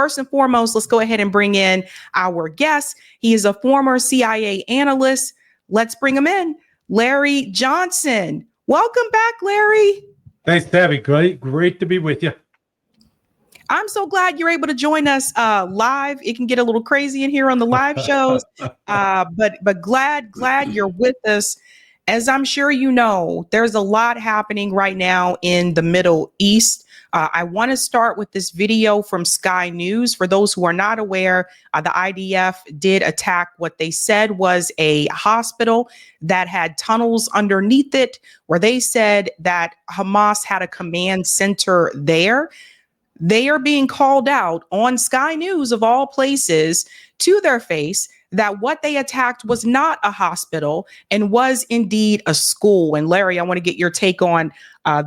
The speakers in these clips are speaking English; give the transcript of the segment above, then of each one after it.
first and foremost, let's go ahead and bring in our guest. He is a former CIA analyst. Let's bring him in. Larry Johnson. Welcome back, Larry. Thanks, Sabby. Great to be with you. I'm so glad you're able to join us live. It can get a little crazy in here on the live shows, but glad you're with us. As I'm sure you know, there's a lot happening right now in the Middle East. I want to start with this video from Sky News. For those who are not aware, the IDF did attack what they said was a hospital that had tunnels underneath it, where they said that Hamas had a command center there. They are being called out on Sky News, of all places, to their face that what they attacked was not a hospital and was indeed a school. And Larry, I want to get your take on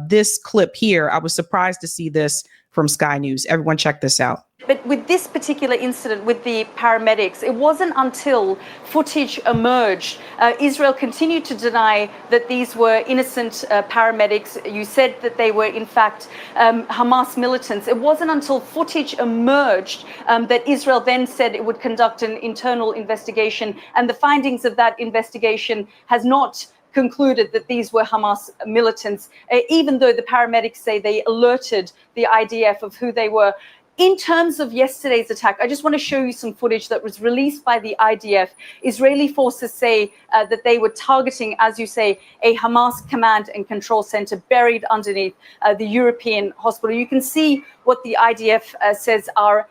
this clip here. I was surprised to see this from Sky News. Everyone check this out. But with this particular incident with the paramedics, it wasn't until footage emerged. Israel continued to deny that these were innocent paramedics. You said that they were, in fact, Hamas militants. It wasn't until footage emerged that Israel then said it would conduct an internal investigation. And the findings of that investigation has not concluded that these were Hamas militants, even though the paramedics say they alerted the IDF of who they were. In terms of yesterday's attack, I just want to show you some footage that was released by the IDF. Israeli forces say that they were targeting, as you say, a Hamas command and control center buried underneath the European hospital. You can see what the IDF says are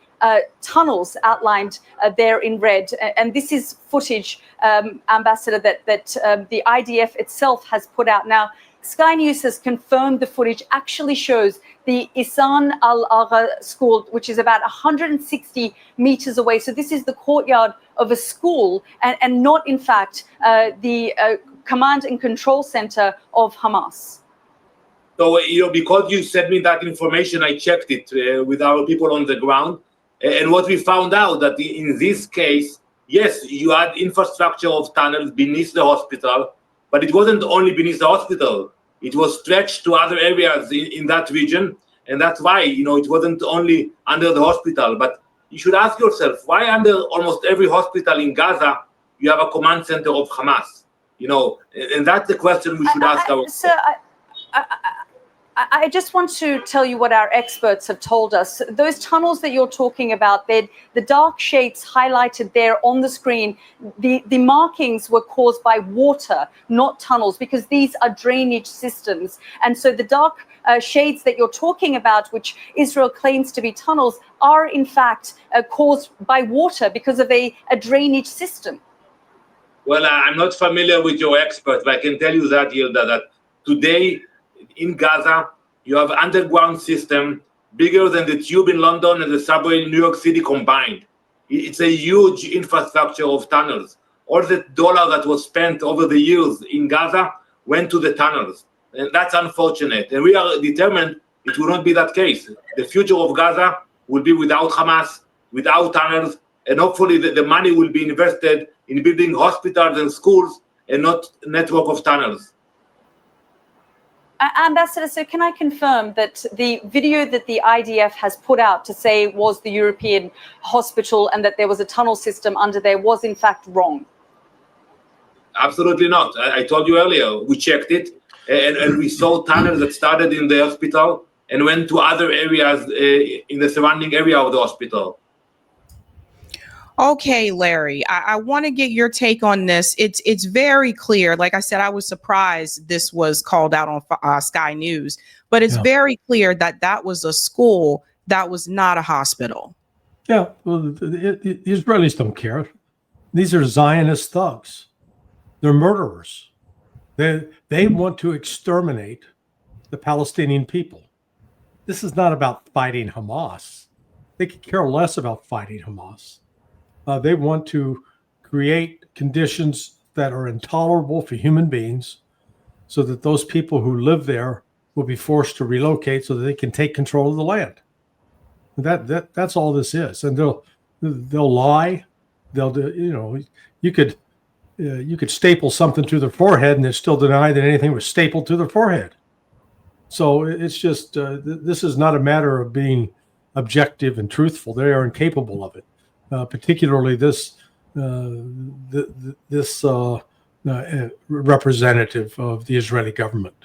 tunnels outlined there in red. And this is footage, Ambassador, that the IDF itself has put out. Now, Sky News has confirmed the footage actually shows the Isan al-Agha school, which is about 160 meters away. So this is the courtyard of a school and not, in fact, the command and control center of Hamas. So, because you sent me that information, I checked it with our people on the ground. And what we found out that in this case, yes, you had infrastructure of tunnels beneath the hospital, but it wasn't only beneath the hospital. It was stretched to other areas in that region. And that's why, it wasn't only under the hospital. But you should ask yourself, why under almost every hospital in Gaza, you have a command center of Hamas? And that's the question we should ask ourselves. Sir, I just want to tell you what our experts have told us. Those tunnels that you're talking about, the dark shapes highlighted there on the screen, the markings were caused by water, not tunnels, because these are drainage systems. And so the dark shades that you're talking about, which Israel claims to be tunnels, are in fact caused by water because of a drainage system. Well, I'm not familiar with your experts, but I can tell you that, Yilda, that today, in Gaza, you have an underground system bigger than the tube in London and the subway in New York City combined. It's a huge infrastructure of tunnels. All the dollar that was spent over the years in Gaza went to the tunnels. And that's unfortunate. And we are determined it will not be that case. The future of Gaza will be without Hamas, without tunnels, and hopefully the money will be invested in building hospitals and schools and not a network of tunnels. Ambassador, so can I confirm that the video that the IDF has put out to say was the European hospital and that there was a tunnel system under there was in fact wrong? Absolutely not. I told you earlier, we checked it and we saw tunnels that started in the hospital and went to other areas in the surrounding area of the hospital. Okay, Larry, I want to get your take on this. It's very clear. Like I said, I was surprised this was called out on Sky News, but it's very clear that that was a school, that was not a hospital. Yeah, well, the Israelis don't care. These are Zionist thugs. They're murderers. They want to exterminate the Palestinian people. This is not about fighting Hamas. They could care less about fighting Hamas. They want to create conditions that are intolerable for human beings so that those people who live there will be forced to relocate so that they can take control of the land. That's all this is. And they'll lie. They'll do, you could staple something to their forehead and they still deny that anything was stapled to their forehead. So it's just this is not a matter of being objective and truthful. They are incapable of it, particularly this representative of the Israeli government.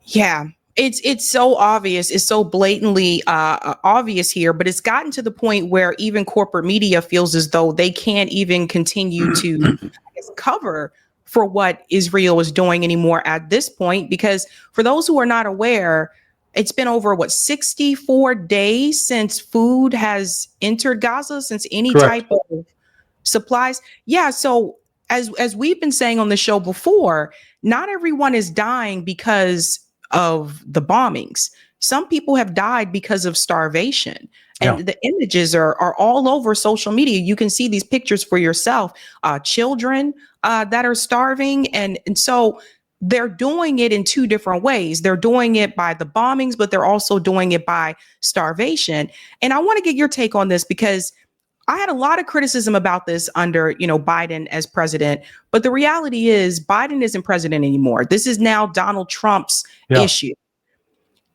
Yeah, it's so obvious. It's so blatantly obvious here, but it's gotten to the point where even corporate media feels as though they can't even continue to cover for what Israel is doing anymore at this point. Because for those who are not aware, it's been over 64 days since food has entered Gaza, since any Correct. type of supplies. Yeah. So as we've been saying on the show before, not everyone is dying because of the bombings. Some people have died because of starvation. And the images are all over social media. You can see these pictures for yourself. Children that are starving. And so they're doing it in two different ways. They're doing it by the bombings, but they're also doing it by starvation. And I want to get your take on this, because I had a lot of criticism about this under, Biden as president, but the reality is Biden isn't president anymore. This is now Donald Trump's issue.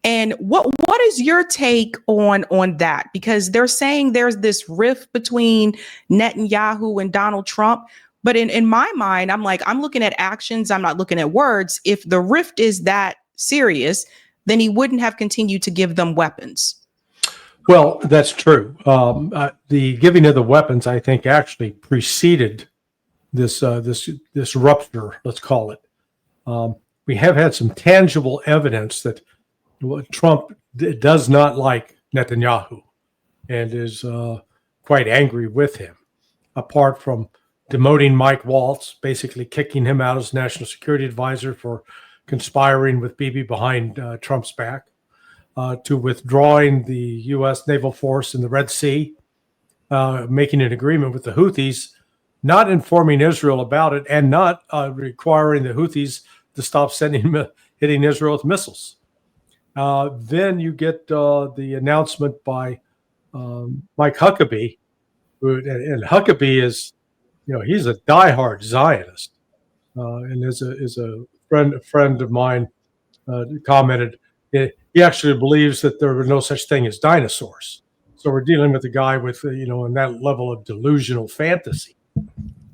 And what is your take on that? Because they're saying there's this rift between Netanyahu and Donald Trump. But in my mind, I'm looking at actions. I'm not looking at words. If the rift is that serious, then he wouldn't have continued to give them weapons. Well, that's true. The giving of the weapons, I think, actually preceded this rupture, let's call it. We have had some tangible evidence that Trump does not like Netanyahu and is quite angry with him, apart from demoting Mike Waltz, basically kicking him out as national security advisor for conspiring with Bibi behind Trump's back, to withdrawing the U.S. naval force in the Red Sea, making an agreement with the Houthis, not informing Israel about it, and not requiring the Houthis to stop hitting Israel with missiles. Then you get the announcement by Mike Huckabee, and Huckabee is, he's a diehard Zionist, and is a friend of mine commented, he actually believes that there were no such thing as dinosaurs. So we're dealing with a guy with, in that level of delusional fantasy.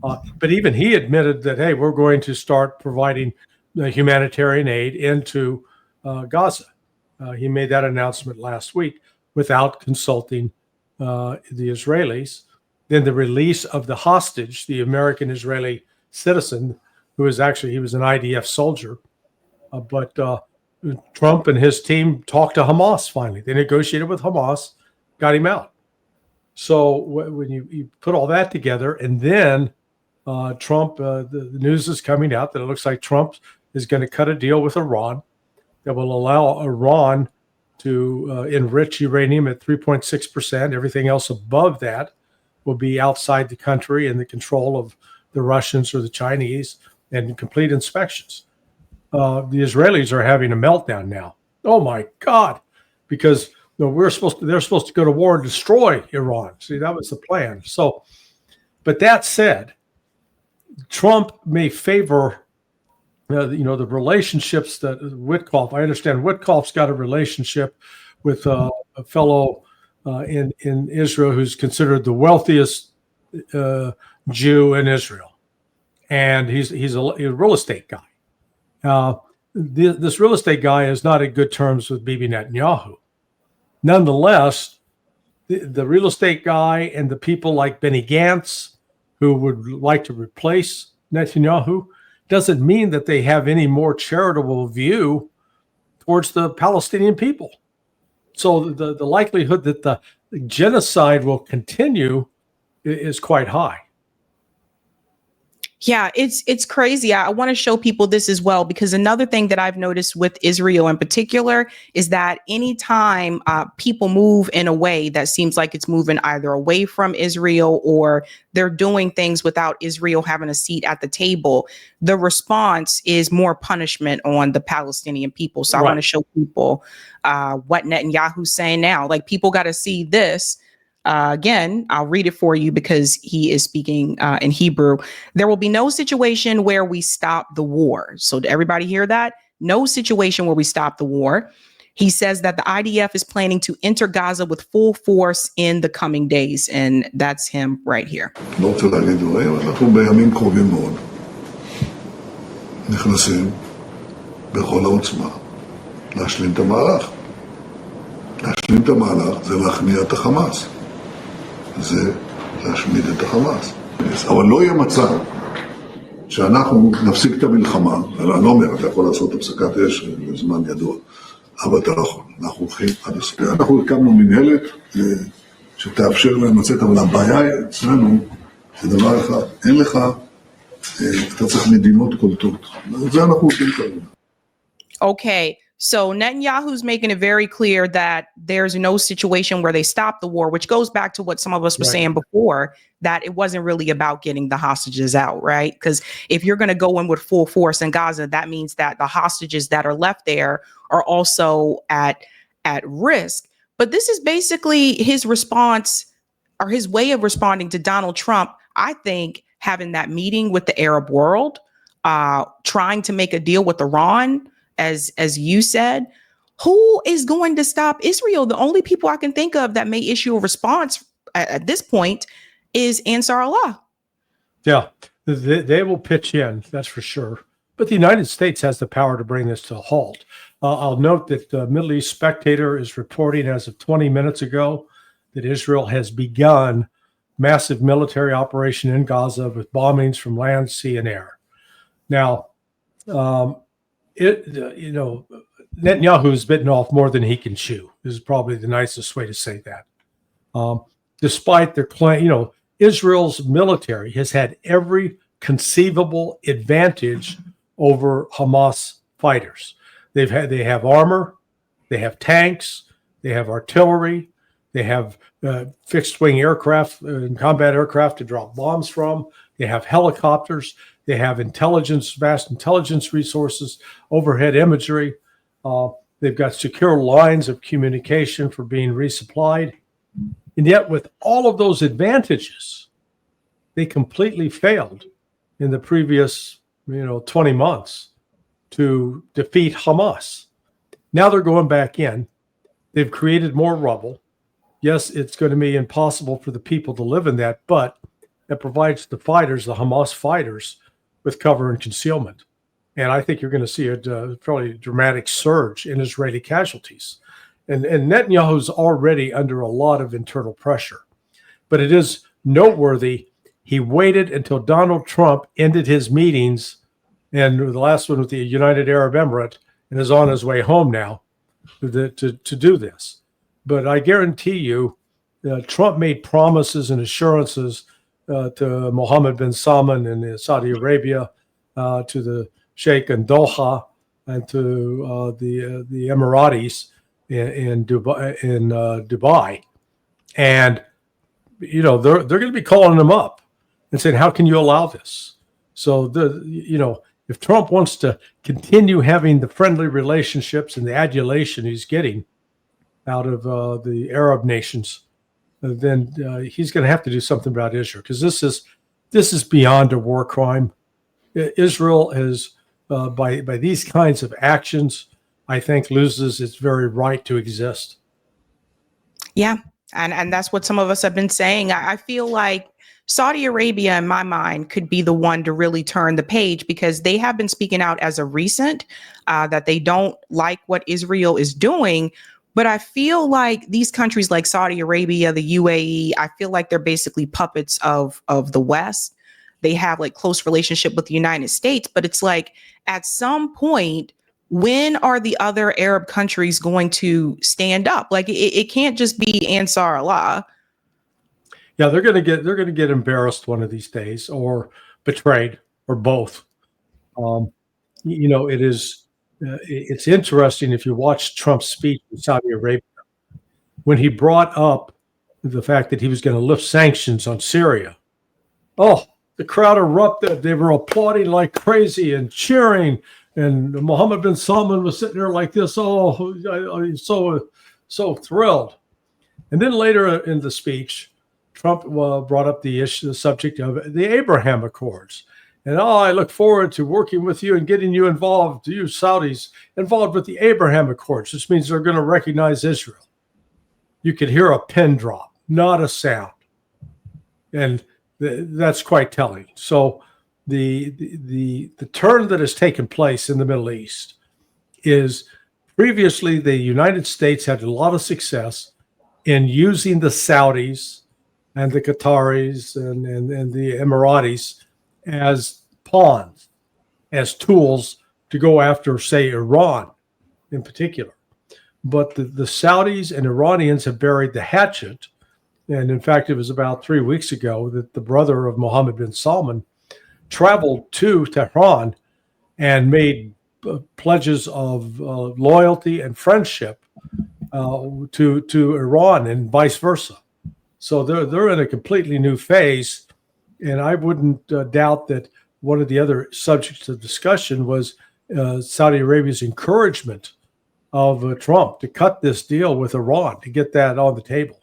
But even he admitted that, hey, we're going to start providing humanitarian aid into Gaza. He made that announcement last week without consulting the Israelis. Then the release of the hostage, the American Israeli citizen, he was an IDF soldier, but Trump and his team talked to Hamas finally. They negotiated with Hamas, got him out. So when you put all that together, and then Trump, the news is coming out that it looks like Trump is going to cut a deal with Iran that will allow Iran to enrich uranium at 3.6%. Everything else above that will be outside the country in the control of the Russians or the Chinese, and complete inspections. The Israelis are having a meltdown now. Oh my God! Because they're supposed to go to war and destroy Iran. See, that was the plan. So, but that said, Trump may favor, the relationships that Witkoff. I understand Witkoff's got a relationship with a fellow in Israel who's considered the wealthiest Jew in Israel, and he's a real estate guy. This real estate guy is not in good terms with Bibi Netanyahu. Nonetheless, the real estate guy and the people like Benny Gantz, who would like to replace Netanyahu, doesn't mean that they have any more charitable view towards the Palestinian people. So the likelihood that the genocide will continue is quite high. Yeah, it's crazy. I want to show people this as well, because another thing that I've noticed with Israel in particular is that anytime people move in a way that seems like it's moving either away from Israel or they're doing things without Israel having a seat at the table, the response is more punishment on the Palestinian people. So I want to show people what Netanyahu's saying now. Like, people got to see this. Again, I'll read it for you because he is speaking in Hebrew. There will be no situation where we stop the war. So did everybody hear that? No situation where we stop the war. He says that the IDF is planning to enter Gaza with full force in the coming days. And that's him right here. לא רוצה להגיד דברים, אנחנו בימים קרובים מאוד נכנסים בכל העוצמה להשלים את המהלך. להשלים את המהלך זה להכניע את החמאס. זה להשמיד את החמאס. אבל לא יהיה מצב שאנחנו נפסיק את המלחמה, אני לא אומר, אתה יכול לעשות הפסקת אש בזמן ידוע, אבל אתה לא יכול, אנחנו הולכים עד הסוף. אנחנו הקמנו מנהלת שתאפשר להם לצאת, אבל הבעיה אצלנו זה דבר אחד, אין לך, אתה צריך מדינות קולטות. זה אנחנו עושים כרגע. Okay, so Netanyahu's making it very clear that there's no situation where they stop the war, which goes back to what some of us were saying before, that it wasn't really about getting the hostages out, right? Because if you're going to go in with full force in Gaza, that means that the hostages that are left there are also at risk. But this is basically his response, or his way of responding to Donald Trump, I think, having that meeting with the Arab world, trying to make a deal with Iran, as you said. Who is going to stop Israel? The only people I can think of that may issue a response at this point is Ansar Allah. Yeah, they will pitch in, that's for sure. But the United States has the power to bring this to a halt. I'll note that the Middle East Spectator is reporting as of 20 minutes ago that Israel has begun massive military operation in Gaza with bombings from land, sea, and air. Now, Netanyahu has bitten off more than he can chew. This is probably the nicest way to say that. Despite their claim, Israel's military has had every conceivable advantage over Hamas fighters. They have armor, they have tanks, they have artillery, they have fixed wing aircraft and combat aircraft to drop bombs from. They have helicopters. They have intelligence, vast intelligence resources, overhead imagery. They've got secure lines of communication for being resupplied. And yet, with all of those advantages, they completely failed in the previous, 20 months to defeat Hamas. Now they're going back in. They've created more rubble. Yes, it's going to be impossible for the people to live in that, but it provides the fighters, the Hamas fighters, with cover and concealment. And I think you're going to see a fairly dramatic surge in Israeli casualties. And Netanyahu's already under a lot of internal pressure. But it is noteworthy, he waited until Donald Trump ended his meetings, and the last one with the United Arab Emirates, and is on his way home now to do this. But I guarantee you, Trump made promises and assurances to Mohammed bin Salman in Saudi Arabia, to the Sheikh in Doha, and to the Emiratis in Dubai, and they're going to be calling them up and saying, "How can you allow this?" So if Trump wants to continue having the friendly relationships and the adulation he's getting out of the Arab nations, then he's going to have to do something about Israel, because this is beyond a war crime. Israel is by these kinds of actions, I think, loses its very right to exist. Yeah, and that's what some of us have been saying. I feel like Saudi Arabia, in my mind, could be the one to really turn the page, because they have been speaking out as of recent that they don't like what Israel is doing. But I feel like these countries like Saudi Arabia, the UAE, I feel like they're basically puppets of the West. They have like close relationship with the United States, but it's like at some point, when are the other Arab countries going to stand up? Like it can't just be Ansar Allah. Yeah, they're going to get embarrassed one of these days, or betrayed, or both. It's interesting if you watch Trump's speech in Saudi Arabia, when he brought up the fact that he was going to lift sanctions on Syria. Oh, the crowd erupted. They were applauding like crazy and cheering. And Mohammed bin Salman was sitting there like this. Oh, so thrilled. And then later in the speech, Trump brought up the subject of the Abraham Accords And I look forward to working with you and getting you involved, you Saudis, involved with the Abraham Accords. This means they're going to recognize Israel. You could hear a pin drop, not a sound. And that's quite telling. So the turn that has taken place in the Middle East is previously the United States had a lot of success in using the Saudis and the Qataris and the Emiratis as pawns, as tools to go after, say, Iran in particular. But the Saudis and Iranians have buried the hatchet. And in fact, it was about 3 weeks ago that the brother of Mohammed bin Salman traveled to Tehran and made pledges of loyalty and friendship to Iran and vice versa. So they're in a completely new phase. And I wouldn't doubt that one of the other subjects of discussion was Saudi Arabia's encouragement of Trump to cut this deal with Iran, to get that on the table.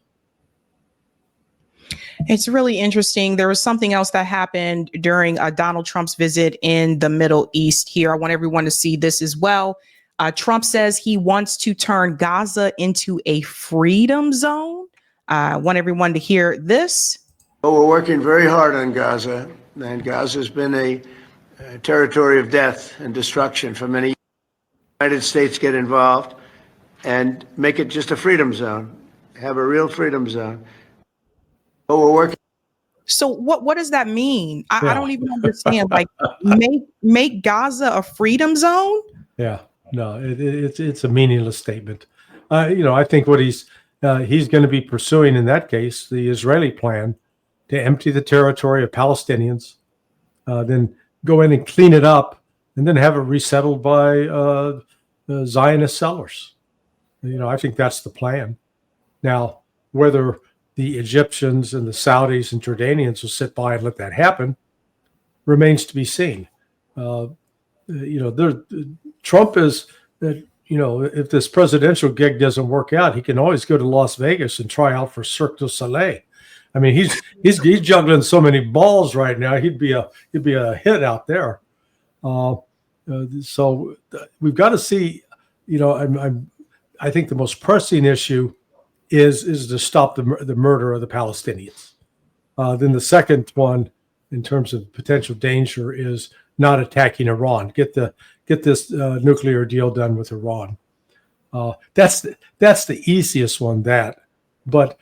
It's really interesting. There was something else that happened during Donald Trump's visit in the Middle East here. I want everyone to see this as well. Trump says he wants to turn Gaza into a freedom zone. I want everyone to hear this. Well, we're working very hard on Gaza, and Gaza has been a territory of death and destruction for many years. The United States get involved and make it just a freedom zone, have a real freedom zone. But we're working. So what does that mean? I don't even understand. Like, make Gaza a freedom zone? Yeah, no, it's a meaningless statement. I think what he's going to be pursuing in that case, the Israeli plan to empty the territory of Palestinians, then go in and clean it up, and then have it resettled by Zionist settlers. I think that's the plan. Now, whether the Egyptians and the Saudis and Jordanians will sit by and let that happen remains to be seen. Trump is, if this presidential gig doesn't work out, he can always go to Las Vegas and try out for Cirque du Soleil. I mean, he's juggling so many balls right now. He'd be a hit out there. So we've got to see. I think the most pressing issue is to stop the murder of the Palestinians. Then the second one, in terms of potential danger, is not attacking Iran. Get this nuclear deal done with Iran. That's the easiest one. But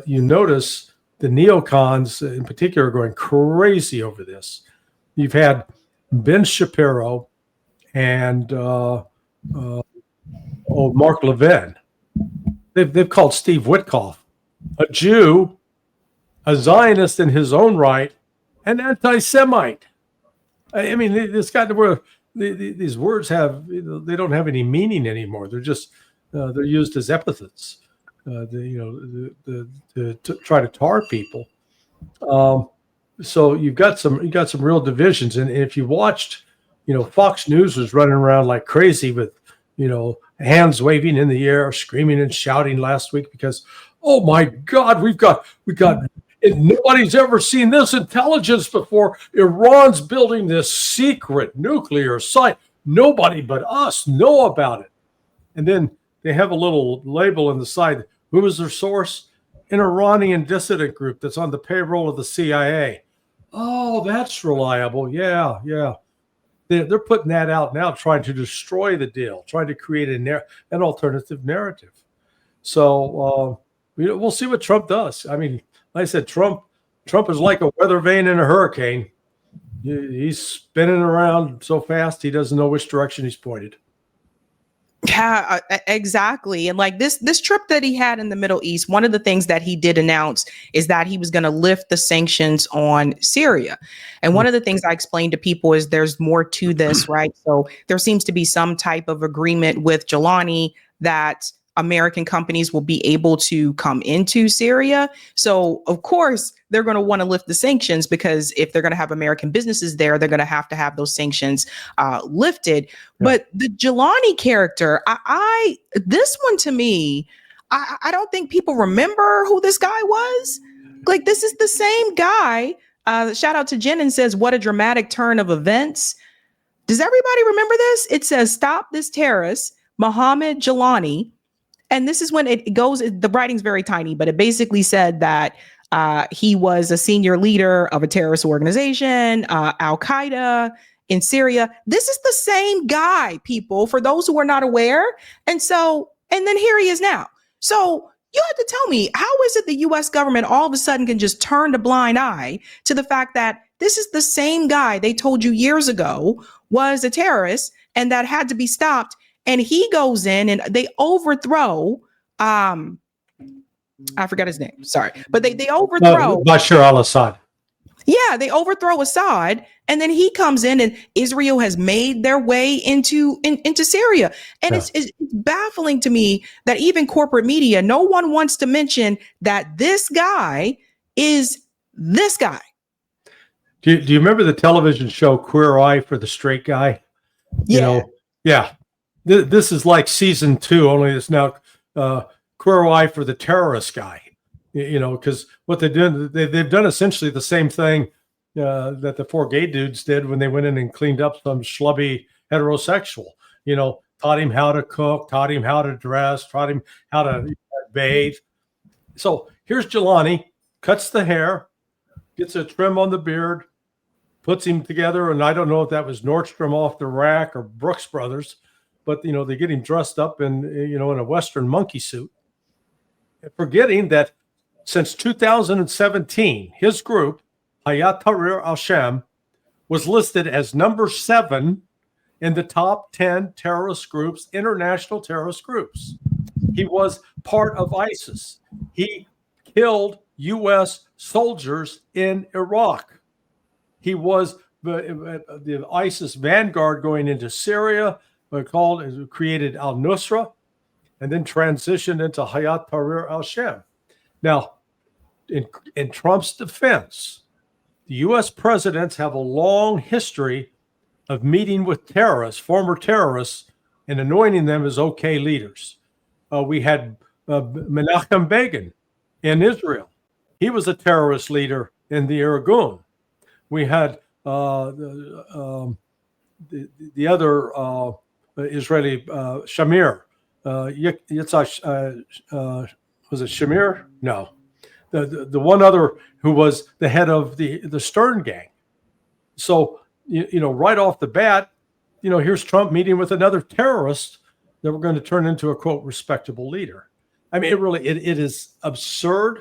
you notice the neocons in particular are going crazy over this. You've had Ben Shapiro and Mark Levin. They've called Steve Witkoff a Jew, a Zionist in his own right, an anti-Semite. I mean, this got to where these words they don't have any meaning anymore. They're just they're used as epithets to try to tar people. So you've got some real divisions. And if you watched, Fox News was running around like crazy with hands waving in the air, screaming and shouting last week because, oh my God, we got nobody's ever seen this intelligence before. Iran's building this secret nuclear site. Nobody but us know about it. And then they have a little label on the side. Who is their source? An Iranian dissident group that's on the payroll of the CIA. Oh, that's reliable. Yeah. They're putting that out now, trying to destroy the deal, trying to create an alternative narrative. So we'll see what Trump does. I mean, like I said, Trump is like a weather vane in a hurricane. He's spinning around so fast he doesn't know which direction he's pointed. Yeah, exactly. And like this trip that he had in the Middle East, one of the things that he did announce is that he was going to lift the sanctions on Syria. And one of the things I explained to people is there's more to this, right? So there seems to be some type of agreement with Galani that American companies will be able to come into Syria. So, of course, they're going to want to lift the sanctions because if they're going to have American businesses there, they're going to have those sanctions lifted. Yeah. But the Galani character, this one to me, I don't think people remember who this guy was. Like, this is the same guy Shout out to Jen and says, what a dramatic turn of events. Does everybody remember this? It says, stop this terrorist, Mohammed Galani. And this is when it goes, the writing's very tiny, but it basically said that he was a senior leader of a terrorist organization, Al-Qaeda in Syria. This is the same guy, people, for those who are not aware. And then here he is now. So you have to tell me, how is it the U.S. government all of a sudden can just turn a blind eye to the fact that this is the same guy they told you years ago was a terrorist and that had to be stopped? And he goes in and they overthrow, I forgot his name, sorry, but they overthrow Bashar al-Assad. Yeah, they overthrow Assad, and then he comes in, and Israel has made their way into Syria. And it's baffling to me that even corporate media, no one wants to mention that this guy is this guy. Do you remember the television show Queer Eye for the Straight Guy? Yeah. Yeah. This is like season 2, only it's now Queer Eye for the terrorist guy. Because what they've done essentially the same thing that the 4 gay dudes did when they went in and cleaned up some schlubby heterosexual. Taught him how to cook, taught him how to dress, taught him how to bathe. So here's Galani, cuts the hair, gets a trim on the beard, puts him together, and I don't know if that was Nordstrom off the rack or Brooks Brothers, but they get him dressed up in a Western monkey suit, forgetting that since 2017, his group, Hayat Tahrir al-Sham, was listed as number 7 in the top 10 terrorist groups, international terrorist groups. He was part of ISIS. He killed U.S. soldiers in Iraq. He was the ISIS vanguard going into Syria, created al-Nusra, and then transitioned into Hayat Tahrir al-Sham. Now, in Trump's defense, the U.S. presidents have a long history of meeting with terrorists, former terrorists, and anointing them as okay leaders. We had Menachem Begin in Israel. He was a terrorist leader in the Irgun. We had the other Israeli Shamir, Yitzhak, was it Shamir? No. The one other who was the head of the Stern gang. So, right off the bat, here's Trump meeting with another terrorist that we're going to turn into a, quote, respectable leader. I mean, it is absurd.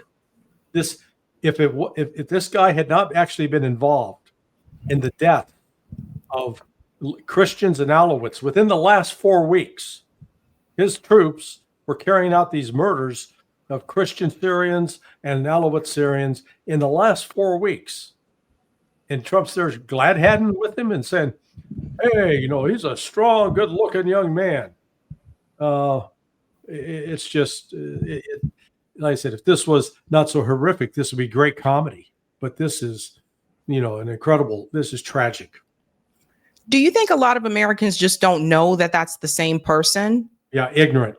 If this guy had not actually been involved in the death of Christians and Alawites within the last 4 weeks, his troops were carrying out these murders of Christian Syrians and Alawite Syrians in the last 4 weeks. And Trump's there glad-handing with him and saying, hey, he's a strong, good-looking young man. It's just, like I said, if this was not so horrific, this would be great comedy. But this is, this is tragic. Do you think a lot of Americans just don't know that that's the same person? Yeah, ignorant.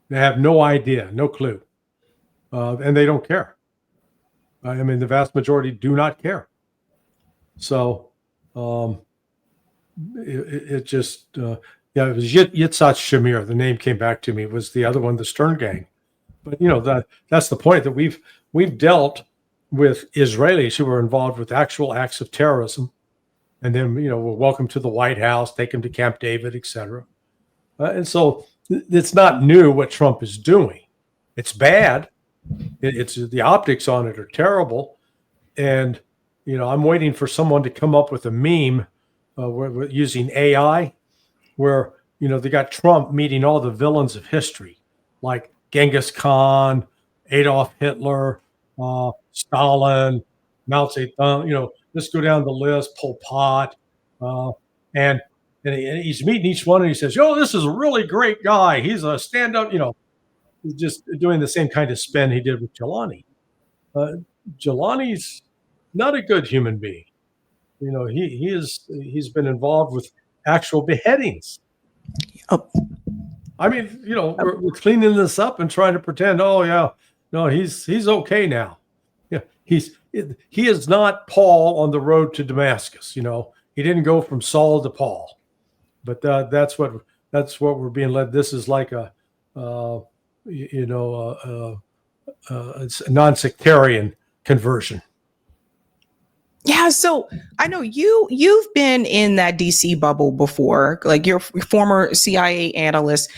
They have no idea, no clue. And they don't care. I mean, the vast majority do not care. So it just, it was Yitzhak Shamir. The name came back to me. It was the other one, the Stern gang. But, that's the point, that we've dealt with Israelis who were involved with actual acts of terrorism. And then, we're welcome to the White House, take them to Camp David, et cetera. And so it's not new what Trump is doing. It's bad. It's the optics on it are terrible. And, I'm waiting for someone to come up with a meme using AI where, they got Trump meeting all the villains of history, like Genghis Khan, Adolf Hitler, Stalin, Mao Zedong, let's go down the list, Pol Pot. And he's meeting each one and he says, this is a really great guy. He's a stand-up, he's just doing the same kind of spin he did with Galani. Galani's not a good human being. He's been involved with actual beheadings. Oh. I mean, we're cleaning this up and trying to pretend, oh yeah, no, he's okay now. Yeah, he is not Paul on the road to Damascus. You know, he didn't go from Saul to Paul, but that's what we're being led. This is like a it's a non-sectarian conversion. Yeah, so I know you've been in that DC bubble before, like you're a former CIA analyst.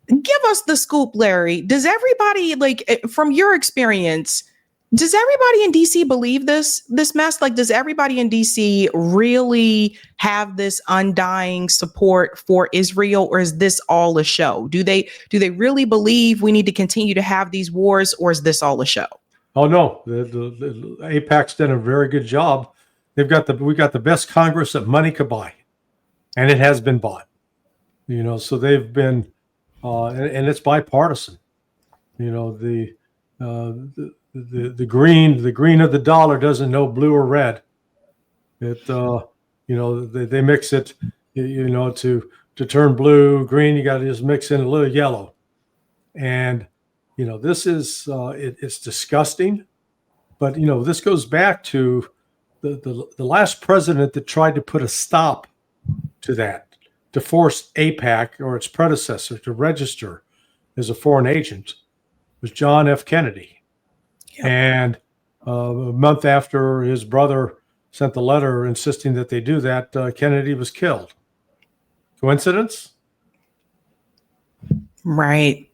Give us the scoop, Larry. Does everybody, like, from your experience, does everybody in DC believe this mess? Like, does everybody in DC really have this undying support for Israel, or is this all a show? Do they really believe we need to continue to have these wars, or is this all a show? Oh no, the AIPAC's done a very good job. We got the best Congress that money could buy, and it has been bought. You know, so they've been, and it's bipartisan. You know, the green of the dollar doesn't know blue or red. It you know, they mix it, you know, to turn blue, green. You got to just mix in a little yellow, and you know, this is it's disgusting. But you know, this goes back to the last president that tried to put a stop to that, to force AIPAC or its predecessor to register as a foreign agent, was John F. Kennedy. Yep. And a month after his brother sent the letter insisting that they do that, Kennedy was killed. Coincidence? Right.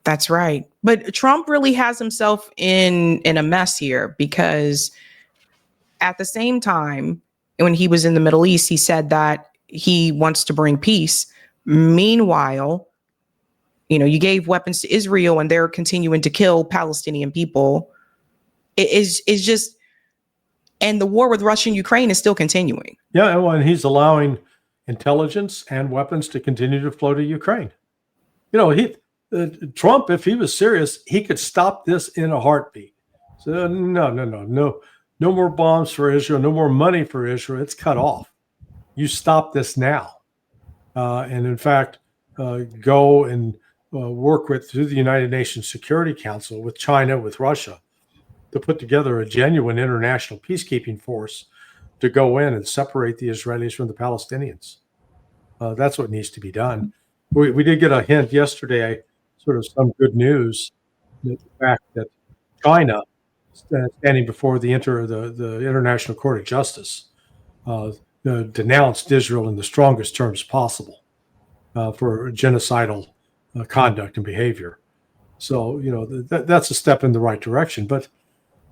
That's right. But Trump really has himself in a mess here, because at the same time, when he was in the Middle East, he said that he wants to bring peace. Meanwhile, you know, you gave weapons to Israel and they're continuing to kill Palestinian people. It's just, and the war with Russia and Ukraine is still continuing. Yeah, and he's allowing intelligence and weapons to continue to flow to Ukraine. You know, Trump, if he was serious, he could stop this in a heartbeat. So no more bombs for Israel, no more money for Israel. It's cut off. You stop this now, and in fact, go and work through the United Nations Security Council with China, with Russia, to put together a genuine international peacekeeping force to go in and separate the Israelis from the Palestinians. That's what needs to be done. We did get a hint yesterday, sort of some good news, the fact that China, standing before the International Court of Justice, denounced Israel in the strongest terms possible for genocidal conduct and behavior. So, you know, that's a step in the right direction. But,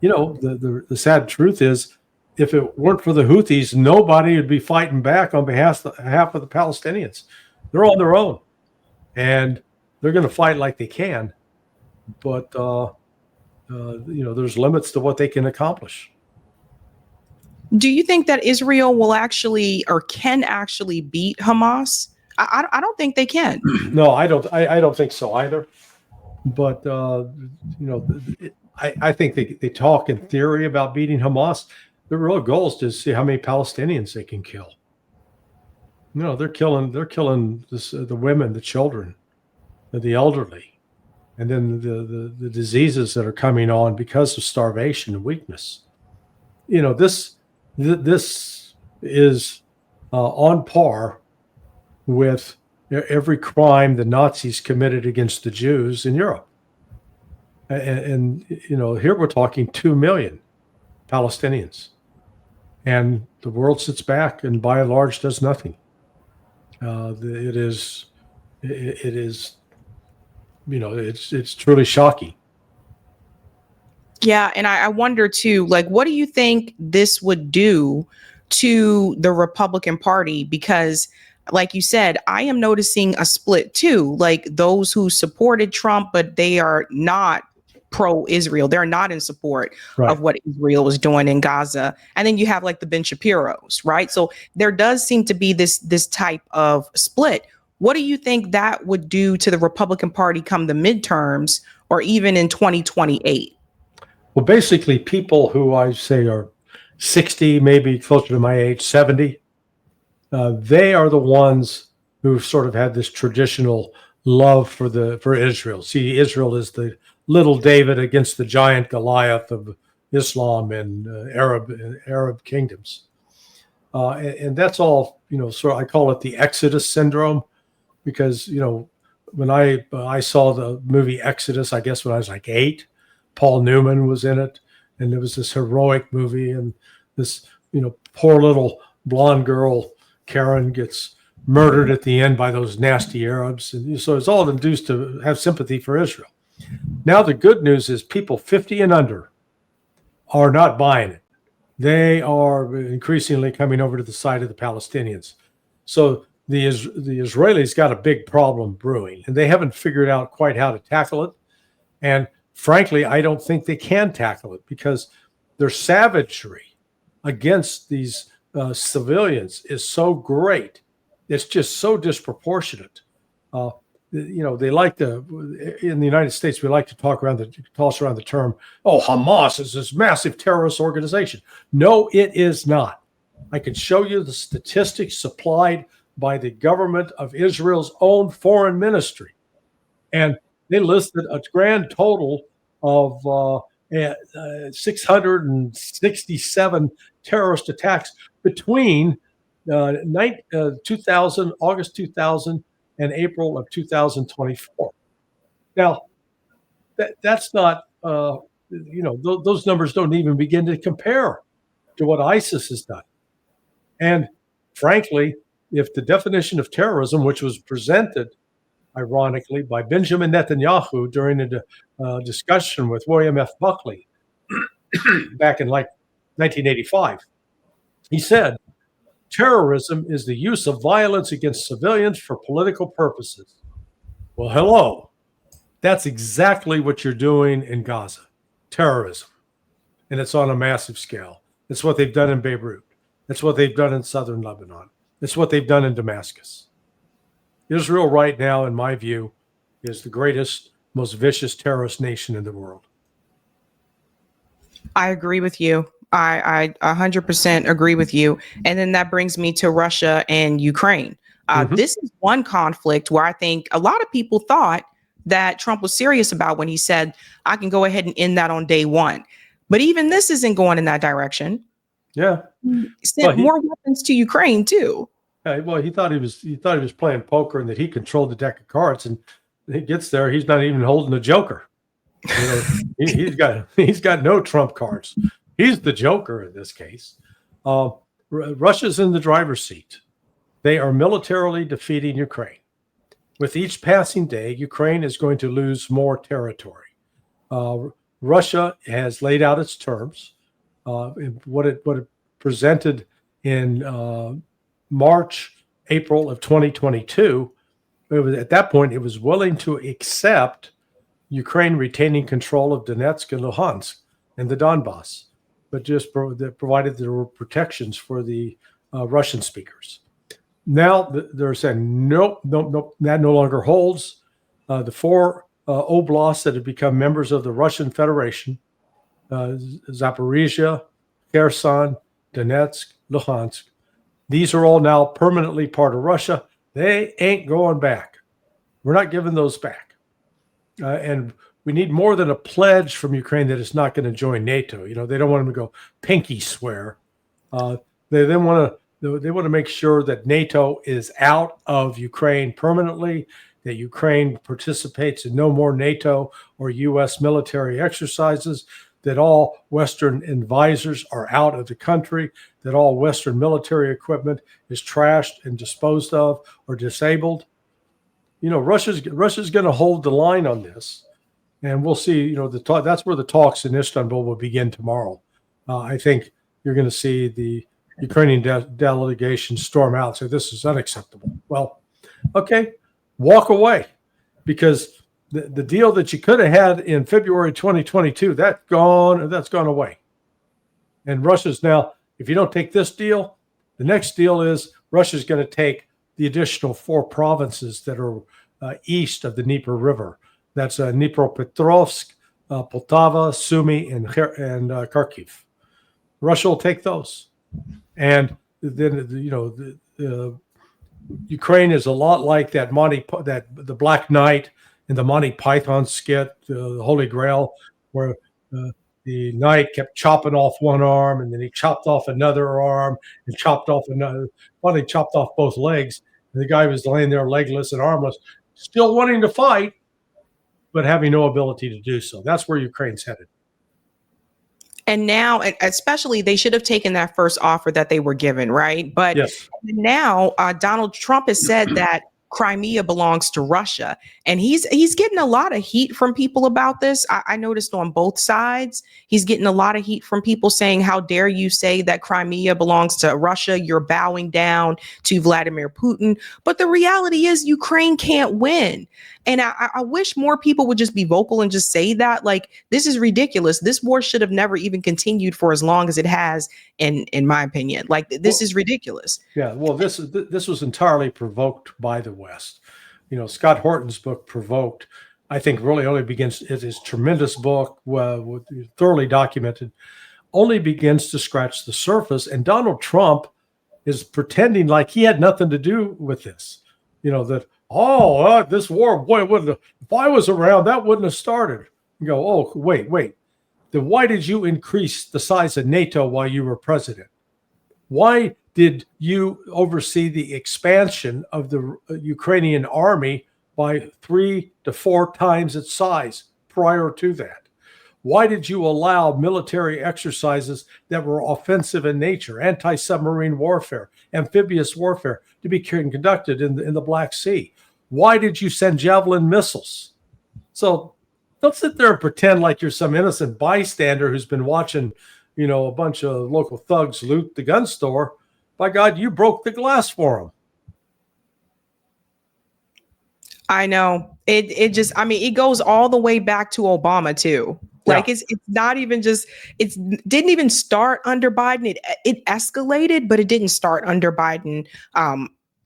you know, the sad truth is, if it weren't for the Houthis, nobody would be fighting back on behalf of the Palestinians. They're on their own, and they're going to fight like they can. But, you know, there's limits to what they can accomplish. Do you think that Israel will actually, or can actually, beat Hamas? I don't think they can. No, I don't think so either. But you know, I think they talk in theory about beating Hamas. The real goal is to see how many Palestinians they can kill. You know, they're killing the women, the children, the elderly, and then the diseases that are coming on because of starvation and weakness. You know, this is on par with every crime the Nazis committed against the Jews in Europe. And you know, here we're talking 2 million Palestinians, and the world sits back and by and large does nothing. It is, you know, it's truly shocking. Yeah, and I wonder too, like, what do you think this would do to the Republican Party? Because, like you said, I am noticing a split too, like those who supported Trump, but they are not pro-Israel. They're not in support of what Israel was doing in Gaza. And then you have like the Ben Shapiros, right? So there does seem to be this type of split. What do you think that would do to the Republican Party come the midterms, or even in 2028? Well, basically, people who I say are 60, maybe closer to my age, 70, they are the ones who sort of had this traditional love for Israel. See, Israel is the little David against the giant Goliath of Islam and Arab kingdoms. And that's all, so I call it the Exodus syndrome, because, when I saw the movie Exodus, I guess when I was like 8, Paul Newman was in it. And it was this heroic movie. And this, poor little blonde girl, Karen, gets murdered at the end by those nasty Arabs. And so it's all induced to have sympathy for Israel. Now, the good news is people 50 and under are not buying it. They are increasingly coming over to the side of the Palestinians. So the Israelis got a big problem brewing, and they haven't figured out quite how to tackle it. And frankly, I don't think they can tackle it, because their savagery against these civilians is so great. It's just so disproportionate. They like to, in the United States, we like to toss around the term, oh, Hamas is this massive terrorist organization. No, it is not. I can show you the statistics supplied by the government of Israel's own foreign ministry. And they listed a grand total of 667 terrorist attacks between 2000, August 2000, and April of 2024. Now, that's not, those numbers don't even begin to compare to what ISIS has done. And frankly, if the definition of terrorism, which was presented, ironically, by Benjamin Netanyahu during a discussion with William F. Buckley back in 1985, he said, terrorism is the use of violence against civilians for political purposes. Well, hello. That's exactly what you're doing in Gaza. Terrorism. And it's on a massive scale. It's what they've done in Beirut. It's what they've done in southern Lebanon. It's what they've done in Damascus. Israel right now, in my view, is the greatest, most vicious terrorist nation in the world. I agree with you. I 100% agree with you. And then that brings me to Russia and Ukraine. This is one conflict where I think a lot of people thought that Trump was serious about when he said, I can go ahead and end that on day one. But even this isn't going in that direction. Yeah. Sent more weapons to Ukraine too. Well, he thought he was playing poker and that he controlled the deck of cards, and he gets there, he's not even holding a joker. He's got no trump cards. He's the joker in this case. Russia's in the driver's seat. They are militarily defeating Ukraine. With each passing day, Ukraine is going to lose more territory. Russia has laid out its terms. What it presented in March, April of 2022, at that point, it was willing to accept Ukraine retaining control of Donetsk and Luhansk and the Donbass, but just provided there were protections for the Russian speakers. Now they're saying, nope, that no longer holds. The 4 oblasts that have become members of the Russian Federation, Zaporizhia, Kherson, Donetsk, Luhansk, these are all now permanently part of Russia. They ain't going back. We're not giving those back. And we need more than a pledge from Ukraine that it's not going to join NATO. They don't want them to go pinky swear. They want to make sure that NATO is out of Ukraine permanently, that Ukraine participates in no more NATO or U.S. military exercises, that all Western advisors are out of the country, that all Western military equipment is trashed and disposed of or disabled. Russia's going to hold the line on this, and we'll see. That's where the talks in Istanbul will begin tomorrow. I think you're going to see the Ukrainian delegation storm out and say this is unacceptable. Well, okay, walk away, because the deal that you could have had in February 2022, that's gone away. And Russia's now, if you don't take this deal, the next deal is Russia's going to take the additional 4 provinces that are east of the Dnieper River. That's Dnipropetrovsk, Poltava, Sumy, and Kharkiv. Russia will take those. And then, Ukraine is a lot like the Black Knight in the Monty Python skit, the Holy Grail, where the knight kept chopping off one arm, and then he chopped off another arm and chopped off another. Finally, chopped off both legs. And the guy was laying there legless and armless, still wanting to fight, but having no ability to do so. That's where Ukraine's headed. And now, especially, they should have taken that first offer that they were given, right? But yes. Now Donald Trump has said that Crimea belongs to Russia, and he's getting a lot of heat from people about this. I noticed on both sides, he's getting a lot of heat from people saying, how dare you say that Crimea belongs to Russia? You're bowing down to Vladimir Putin. But the reality is Ukraine can't win. And I wish more people would just be vocal and just say that, like, this is ridiculous. This war should have never even continued for as long as it has, in my opinion. Like, this is ridiculous. Yeah, well, this was entirely provoked by the West. You know, Scott Horton's book, Provoked, I think really only begins, it is a tremendous book, thoroughly documented, only begins to scratch the surface. And Donald Trump is pretending like he had nothing to do with this. You know, that, this war, boy, if I was around, that wouldn't have started. You go, oh, wait. Then why did you increase the size of NATO while you were president? Why did you oversee the expansion of the Ukrainian army by 3 to 4 times its size prior to that? Why did you allow military exercises that were offensive in nature, anti-submarine warfare, amphibious warfare, to be conducted in the Black Sea? Why did you send Javelin missiles? So don't sit there and pretend like you're some innocent bystander who's been watching, you know, a bunch of local thugs loot the gun store. By God, you broke the glass for them. I know. It just, I mean, it goes all the way back to Obama too. Like, it's not even just, it didn't even start under Biden. It escalated, but it didn't start under Biden.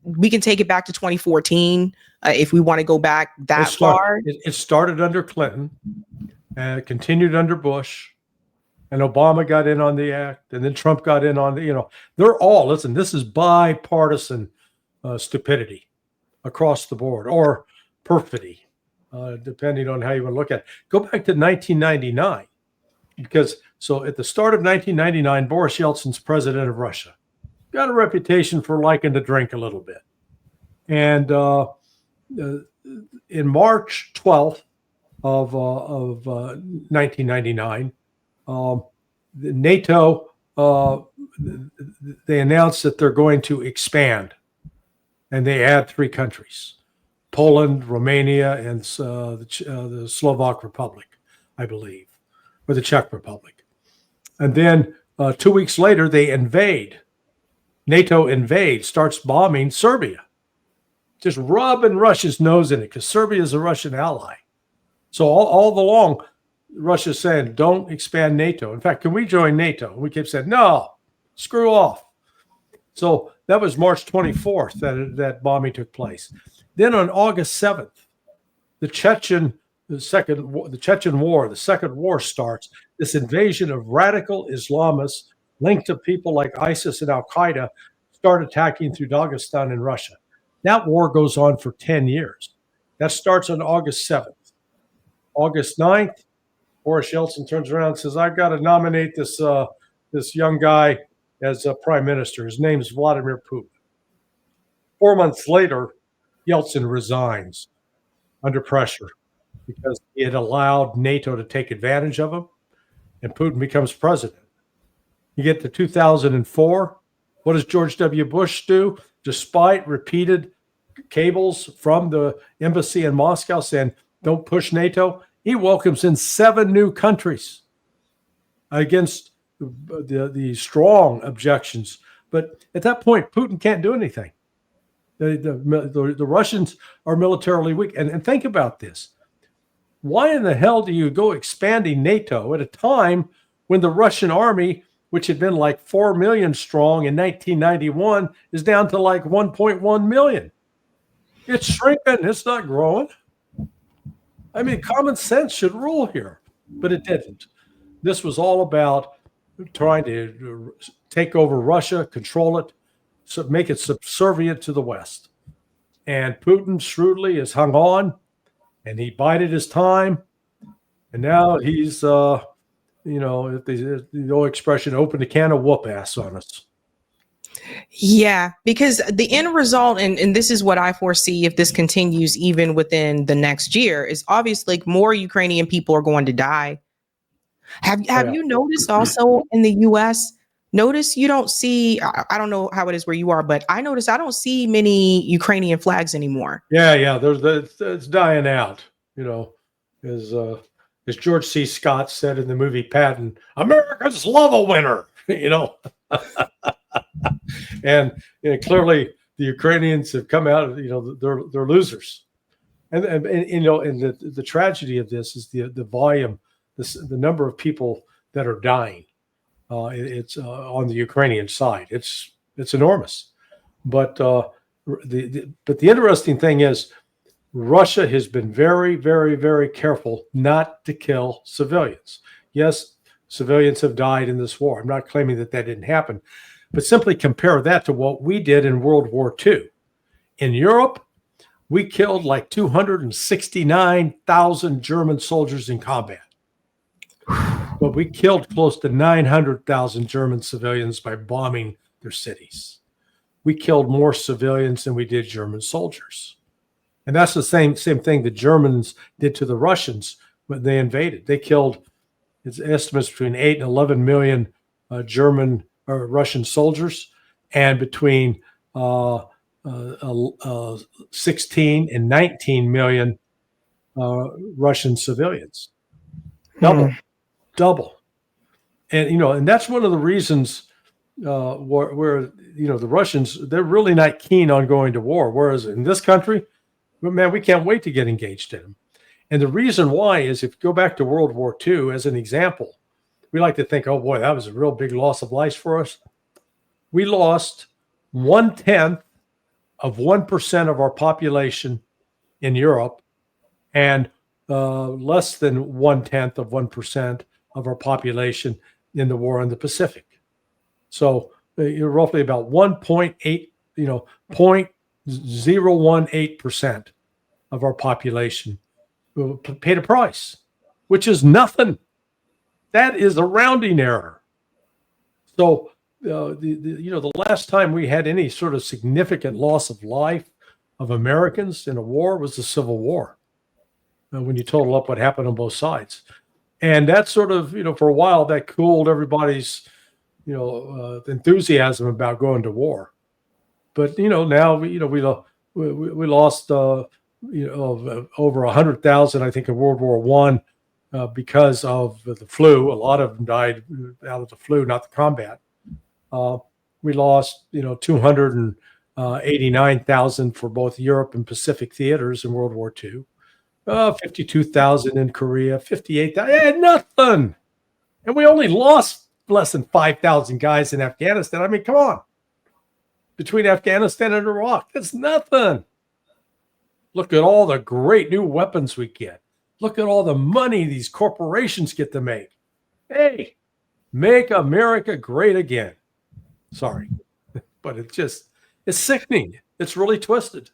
We can take it back to 2014 if we want to go back that far. It started under Clinton, and it continued under Bush, and Obama got in on the act, and then Trump got in on the, you know, they're all, listen, this is bipartisan stupidity across the board, or perfidy, depending on how you want to look at it. Go back to 1999, because so at the start of 1999, Boris Yeltsin's president of Russia, got a reputation for liking to drink a little bit. And in March 12th of 1999, NATO, they announced that they're going to expand, and they add 3 countries: Poland, Romania, and the Slovak Republic, I believe, or the Czech Republic. And then 2 weeks later, they invade. NATO invades, starts bombing Serbia, just rubbing Russia's nose in it, because Serbia is a Russian ally. So all along, Russia's saying, don't expand NATO. In fact, can we join NATO? And we kept saying, no, screw off. So that was March 24th that bombing took place. Then on August 7th, the Chechen War, the second war starts. This invasion of radical Islamists linked to people like ISIS and Al-Qaeda start attacking through Dagestan in Russia. That war goes on for 10 years. That starts on August 7th. August 9th, Boris Yeltsin turns around and says, I've got to nominate this young guy as prime minister. His name is Vladimir Putin. 4 months later, Yeltsin resigns under pressure because he had allowed NATO to take advantage of him, and Putin becomes president. You get to 2004. What does George W. Bush do? Despite repeated cables from the embassy in Moscow saying, don't push NATO, he welcomes in 7 new countries against the strong objections. But at that point, Putin can't do anything. The Russians are militarily weak. And think about this. Why in the hell do you go expanding NATO at a time when the Russian army, which had been like 4 million strong in 1991, is down to like 1.1 million? It's shrinking. It's not growing. I mean, common sense should rule here, but it didn't. This was all about trying to take over Russia, control it, so make it subservient to the West. And Putin shrewdly has hung on, and he bided his time. And now he's, if the old expression, open a can of whoop ass on us. Yeah, because the end result, and this is what I foresee if this continues even within the next year, is obviously more Ukrainian people are going to die. Have you noticed also in the US? Notice you don't see, I don't know how it is where you are, but I notice I don't see many Ukrainian flags anymore. Yeah. It's dying out, as George C. Scott said in the movie Patton, Americans love a winner, and clearly the Ukrainians have come out, they're losers. And the tragedy of this is the volume, the number of people that are dying. It's on the Ukrainian side. It's enormous. But the interesting thing is, Russia has been very, very, very careful not to kill civilians. Yes, civilians have died in this war. I'm not claiming that didn't happen, but simply compare that to what we did in World War II. In Europe, we killed like 269,000 German soldiers in combat. But we killed close to 900,000 German civilians by bombing their cities. We killed more civilians than we did German soldiers. And that's the same thing the Germans did to the Russians when they invaded. They killed, it's estimates between 8 and 11 million German or Russian soldiers, and between 16 and 19 million Russian civilians. Double. And, and that's one of the reasons where the Russians, they're really not keen on going to war. Whereas in this country, man, we can't wait to get engaged in them. And the reason why is, if you go back to World War II as an example, we like to think, oh boy, that was a real big loss of life for us. We lost 1/10 of 1% of our population in Europe, and less than 1/10 of 1% of our population in the war in the Pacific. So you're roughly about 0.018% of our population paid a price, which is nothing. That is a rounding error. So the last time we had any sort of significant loss of life of Americans in a war was the Civil War. When you total up what happened on both sides. And that sort of, for a while, that cooled everybody's, enthusiasm about going to war. But, now, we lost, over 100,000, I think, in World War I because of the flu. A lot of them died out of the flu, not the combat. We lost, 289,000 for both Europe and Pacific theaters in World War II. 52,000 in Korea, 58,000, nothing. And we only lost less than 5,000 guys in Afghanistan. I mean, come on. Between Afghanistan and Iraq, that's nothing. Look at all the great new weapons we get. Look at all the money these corporations get to make. Hey, make America great again. Sorry, but it's sickening. It's really twisted.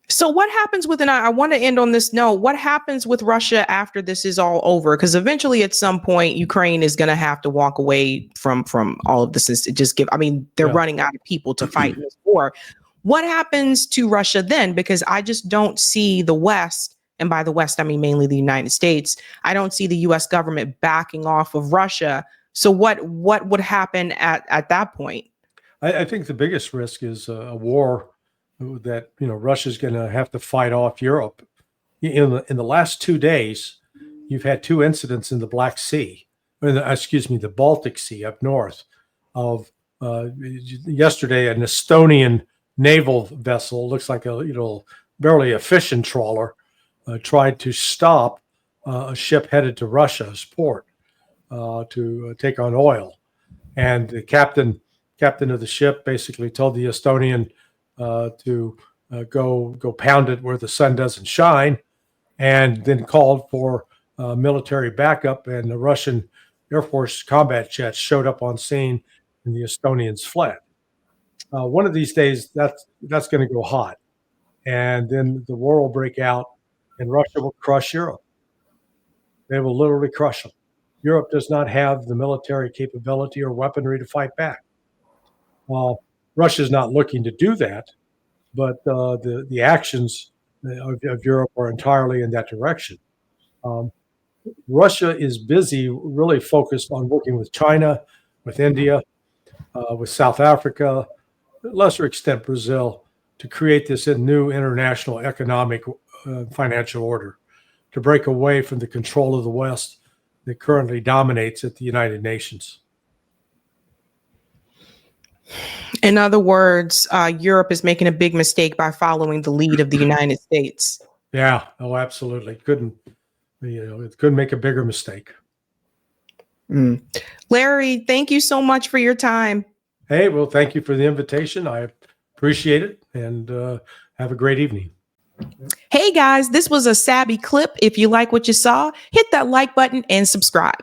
So what happens with, and I want to end on this note, what happens with Russia after this is all over? Because eventually at some point, Ukraine is going to have to walk away from all of this. They're running out of people to fight this war. What happens to Russia then? Because I just don't see the West, and by the West, I mean mainly the United States. I don't see the US government backing off of Russia. So what would happen at that point? I think the biggest risk is a war that Russia's going to have to fight off Europe. In the last 2 days, you've had 2 incidents in the Black Sea, the Baltic Sea up north. Of yesterday, an Estonian naval vessel, looks like barely a fishing trawler, tried to stop a ship headed to Russia's port to take on oil, and the captain of the ship basically told the Estonian to go pound it where the sun doesn't shine, and then called for military backup, and the Russian Air Force combat jets showed up on scene, and the Estonians fled. One of these days, that's going to go hot, and then the war will break out, and Russia will crush Europe. They will literally crush them. Europe does not have the military capability or weaponry to fight back. Russia's not looking to do that, but the actions of Europe are entirely in that direction. Russia is busy, really focused on working with China, with India, with South Africa, to a lesser extent Brazil, to create this new international economic financial order, to break away from the control of the West that currently dominates at the United Nations. In other words, Europe is making a big mistake by following the lead of the United States. Yeah, oh, absolutely. It couldn't make a bigger mistake. Larry, thank you so much for your time. Hey, well, thank you for the invitation. I appreciate it, and have a great evening. Hey guys, this was a Sabby clip. If you like what you saw, hit that like button and subscribe.